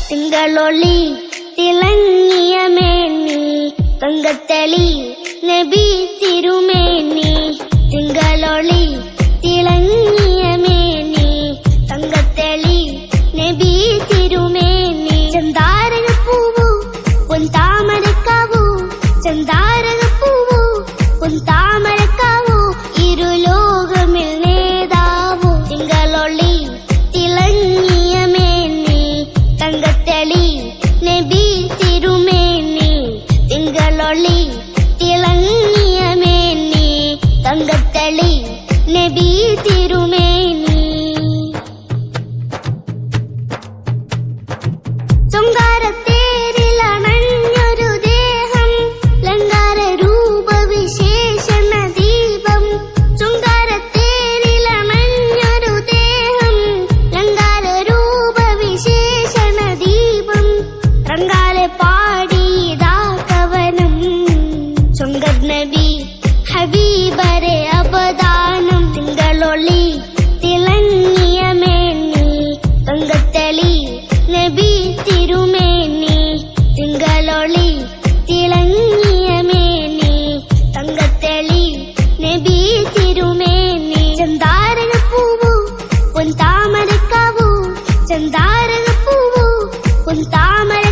തിങ്കളൊളി തിളങ്ങിയ മേനി തങ്കത്തളി നബി തിരുമേനി. തിങ്കളൊളി തിളങ്ങിയ മേനി തങ്കത്തളി നബി തിരുമേനി. ചന്ദാരകപ്പൂവു പൊൻതാമരക്കാവു, ചന്ദാരകപ്പൂവു പൊൻതാമരക്കാവു, ഇരുലോകമിൽ നേതാവു. തിങ്കളൊളി തിളങ്ങിയ മേനി തങ്കത്തളി നബി തിരുമേനി. തിങ്കളൊളി തിളങ്ങിയ മേനി തങ്കത്തളി നബി തിരുമേനി. ചൊങ്കാരത്തേരിലണഞ്ഞൊരു ദേഹം ലങ്കാര രൂപവിശേഷണ ദീപം. ചൊങ്കാരത്തേരിലണഞ്ഞൊരു ദേഹം ലങ്കാര രൂപവിശേഷണ ദീപം. റങ്കാലെ പാടിയതാ കവനം ചൊങ്കർ നബി ഹബീബരെ അവദാനം. തിങ്കളൊളി തിളങ്ങിയ മേനി തങ്കത്തളി നബി തിരുമേനി. തിങ്കളൊളി തിളങ്ങിയ മേനി തങ്കത്തളി നബി തിരുമേനി. ചന്ദാരകപ്പൂവു പൊൻതാമരക്കാവു, ചന്ദാരകപ്പൂവു പൊൻതാമര